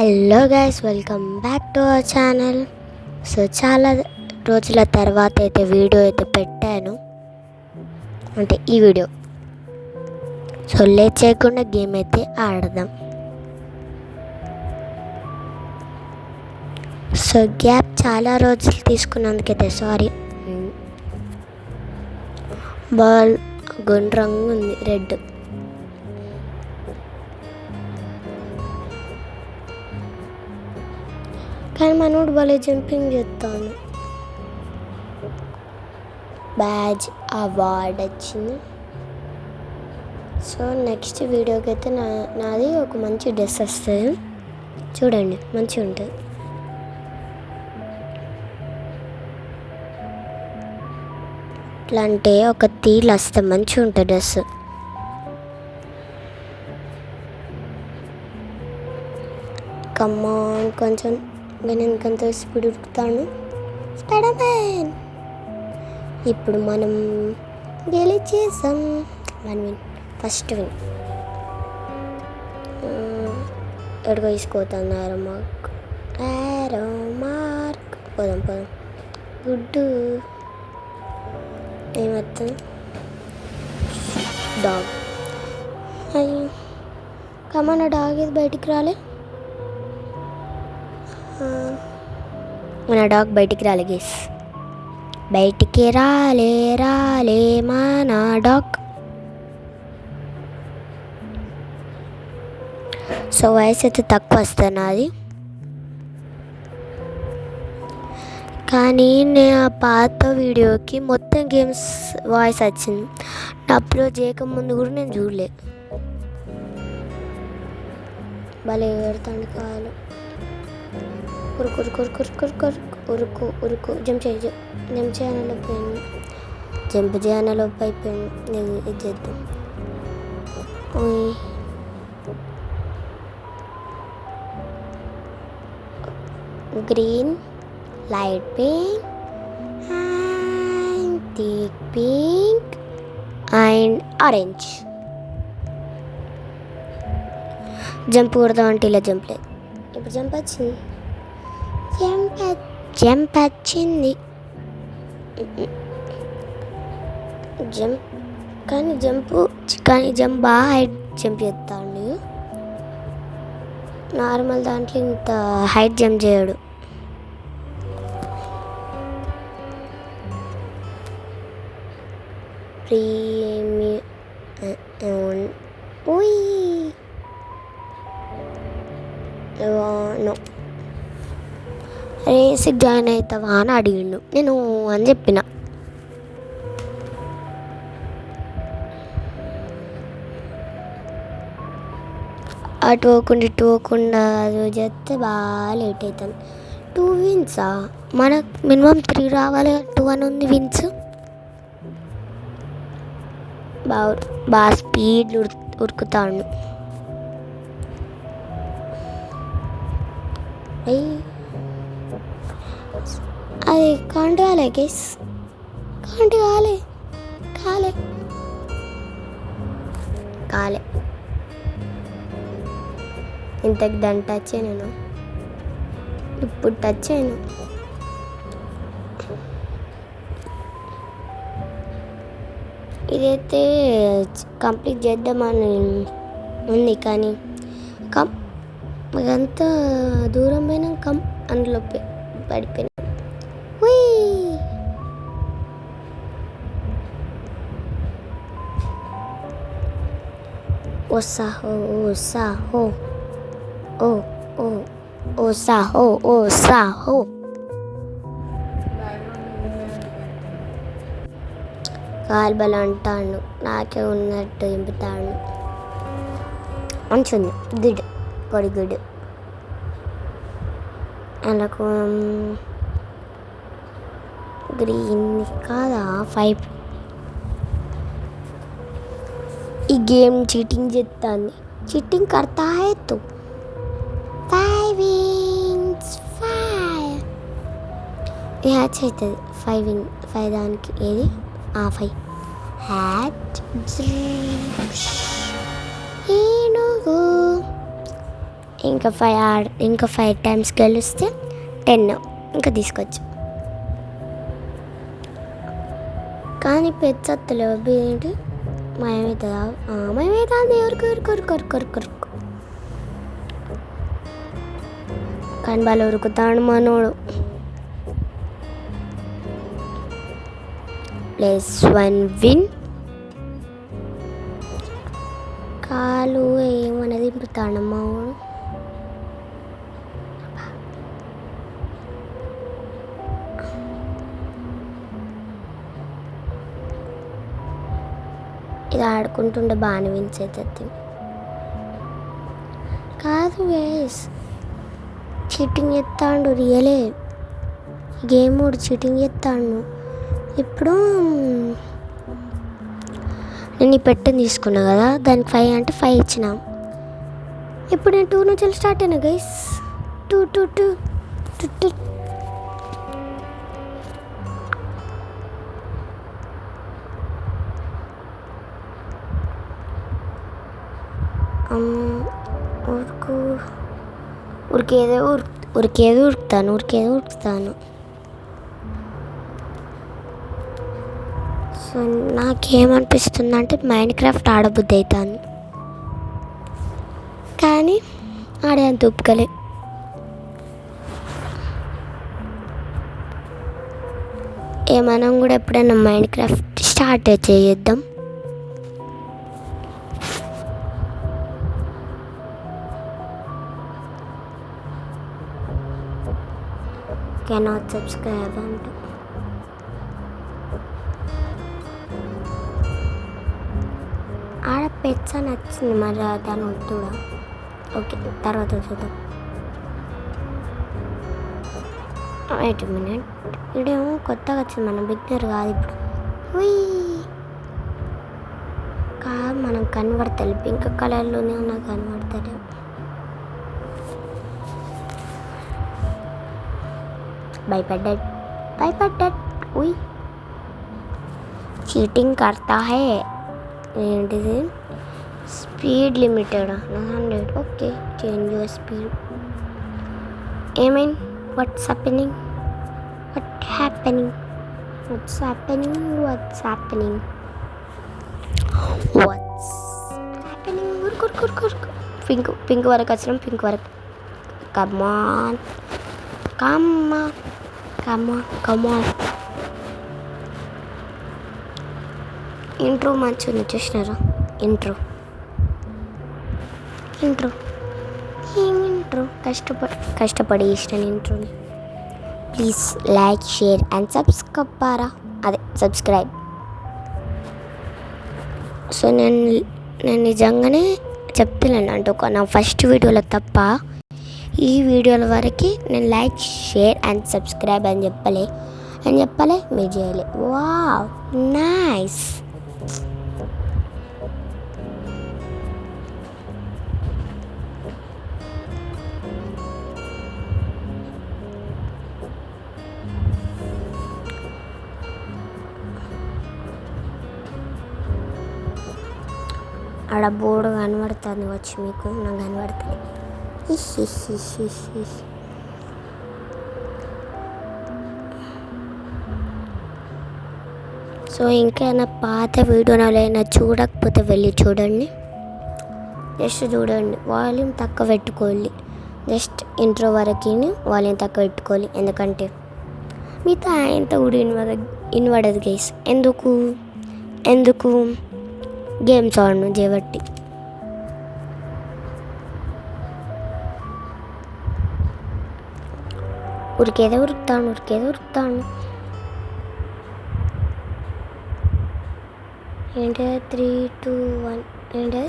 Hello guys, welcome back to our channel. So చాలా రోజుల తర్వాత అయితే వీడియో అయితే పెట్టాను, అంటే ఈ వీడియో. సో లేట్ చేయకుండా గేమ్ అయితే ఆడదాం. సో గ్యాప్ చాలా రోజులు తీసుకున్నందుకైతే సారీ. బాల్ గుండ్రంగా ఉంది, రెడ్. కానీ మనోడు భలే జంపింగ్ చేస్తాను. బ్యాజ్ అవార్డ్ వచ్చింది. సో నెక్స్ట్ వీడియోకి అయితే నాది ఒక మంచి డ్రెస్ వస్తుంది, చూడండి, మంచిగా ఉంటుంది. ఎట్లా అంటే ఒక తీలు వస్తే మంచిగా ఉంటుంది డ్రెస్. కమ్మాన్, కొంచెం నేను ఇంకంత స్పీడ్ ఉరుకుతాను. స్పైడర్మ్యాన్. ఇప్పుడు మనం గెలిచేసాం. 1 విన్, ఫస్ట్ విన్. ఎడుగో తీసుకోతాను ఆరో మార్క్. పోదాం గుడ్డు. ఏమవుతుంది? డాగ్. అయ్యో కమాన, డాగ్ ఇది బయటికి రాలే. మన డాగ్ బయటికి రాలే గేస్, బయటికి రాలే మన డాగ్. సో వాయిస్ అయితే తక్కువ వస్తుంది నాది, కానీ నేను ఆ పాత వీడియోకి మొత్తం గేమ్స్ వాయిస్ వచ్చింది. అప్లోడ్ చేయకముందు కూడా నేను చూడలే. భలే పెడతాను కాలు. ఉరుకు జంప్ చేయనలోపోయాను. జంప్ చేయనలోపు అయిపోయాను. నేను ఇది చేద్దాం. Green, light pink and thick pink and orange. Jump కొడదామంటే ఇలా జంప్ లేదు. ఇప్పుడు జంప్ వచ్చింది. జంప్ వచ్చింది. కానీ జంప్ బాగా హైట్ జంప్ చేస్తాడు. నార్మల్ దాంట్లో ఇంత హైట్ జంప్ చేయడు. నో, రేస్కి జాయిన్ అవుతావా అని అడిగిండు. నేను అని చెప్పిన. అటు పోకుండా అది చేస్తే బాగా లేట్ అవుతుంది. 2 విన్సా? మనకు మినిమం 3 రావాలి. 2 అని ఉంది విన్స్. బాగా స్పీడ్ ఉరుకుతాడు. అది కాంటి కాలే గేస్, కాంటి కాలే. ఇంతకు దాన్ని టచ్ అయినా, ఇప్పుడు టచ్ అయినా. ఇదైతే కంప్లీట్ చేద్దామని ఉంది, కానీ అంతా దూరం పోయినా అందులో పడిపోయినా. ఓసాహో. కాల్బల్ అంటాడు, నాకే ఉన్నట్టు దింపుతాడు. మంచిగా గుడ్, పొడి గుడ్. అలాకు గ్రీన్ కాదా 5. ఈ గేమ్ చీటింగ్ చేస్తాను. చీటింగ్ కర్తా హై తు. 5 విన్స్, 5 హ్యాచ్ అవుతుంది. 5 దానికి ఏది 5 హ్యాచ్. ఏనుగు ఇంకా 5 టైమ్స్ గెలిస్తే 10 ఇంకా తీసుకోవచ్చు. కానీ పెచ్చత్తలేవు ఏంటి మయమవుతుందా? మయమవుతుంది. ఎవరికి కానీ వాళ్ళు ఉరుకుతాడు మనోడు. +1 విన్. కాలు ఏమన్నది దింపుతాడు మావాడు. ఇది ఆడుకుంటుండే బాగానే విన్స్ అవుతుంది. కాదు వేస్ చీటింగ్ చేస్తాడు. రియలే గేమ్ కూడా చీటింగ్ చేస్తాడు. ఇప్పుడు నేను ఈ పెట్టని తీసుకున్నా కదా, దానికి 5 అంటే 5 ఇచ్చిన. ఇప్పుడు నేను 2 నుంచి స్టార్ట్ అయినా గైస్. 2 ఉరికేదో ఉరుకుతాను. సో నాకేమనిపిస్తుంది అంటే మైన్క్రాఫ్ట్ ఆడబుద్ధి అవుతాను, కానీ ఆడేంత ఒప్పుకలే. మనం కూడా ఎప్పుడైనా మైన్క్రాఫ్ట్ స్టార్ట్ చేద్దాం. కెనాట్ సబ్స్క్రైబ్ అంట. ఆడ పెచ్చ నచ్చింది మరి దాని వద్దుడా. ఓకే తర్వాత చూద్దాం. వెయిట్ మినిట్, ఇదేమో కొత్తగా వచ్చింది, మనం బిగ్నర్ కాదు ఇప్పుడు. కాదు మనం కనబడతలే, పింక్ కలర్లోనే ఉన్నా కనబడతలే. భయపడ్డాడు. ఉయ్ చీటింగ్ కర్తా హే. ఏంటిది speed limited 100. Okay change your speed. ఏమైంది? What's happening? పింక్ వరకు వచ్చినాం. పింక్ వరకు కమాన్. ఇంట్రో మంచిగా ఉంది, చూసినారా? ఇంట్రో కష్టపడి ఇష్టం ఇంట్రోని. Please like, share and subscribe. So నేను నిజంగానే చెప్తున్నాను అంటే నా ఫస్ట్ వీడియోలో తప్ప ఈ వీడియోల వరకు నేను లైక్, షేర్ అండ్ సబ్స్క్రైబ్ అని చెప్పలే మీరు చేయలే. Wow nice. ఆడ బోర్డు కనబడుతుంది వచ్చి మీకు, నాకు కనబడుతుంది. సో ఇంకైనా పాత వీడియోలైనా చూడకపోతే వెళ్ళి చూడండి. జస్ట్ చూడండి, వాల్యూమ్ తక్కువ పెట్టుకోవాలి. జస్ట్ ఇంట్రో వరకు వాల్యూమ్ తక్కువ పెట్టుకోవాలి, ఎందుకంటే మిగతా ఎంత కూడా వినబడదు గైస్. ఎందుకు గేమ్స్ ఆడను చేయబట్టి. ఉరికేదో ఉరుకుతాను. ఏంటి 3, 2, 1 ఏంటి?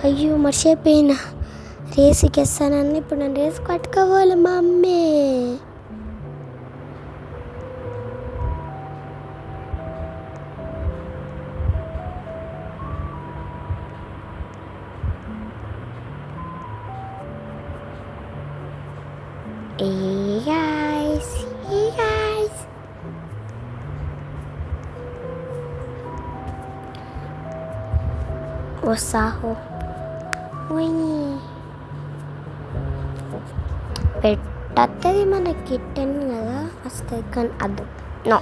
అయ్యో మర్చిపోయినా, రేసుకి వేస్తానని. ఇప్పుడు నేను రేసు పట్టుకోవాలి మా అమ్మే. Hey guys. Wasaho. Wih. వస్తుంది మనకి 10 కదా వస్తుంది, కానీ అద్దు. No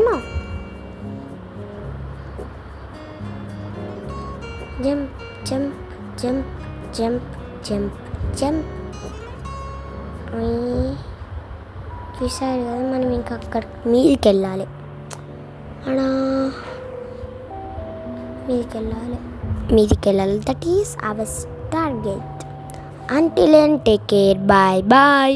no. Jump jump jump jump jump jump. చూసారు కదా, మనం ఇంకా అక్కడ మీదికి వెళ్ళాలి. అలా మీదికి వెళ్ళాలి. That is our target. Until then, take care. Bye bye.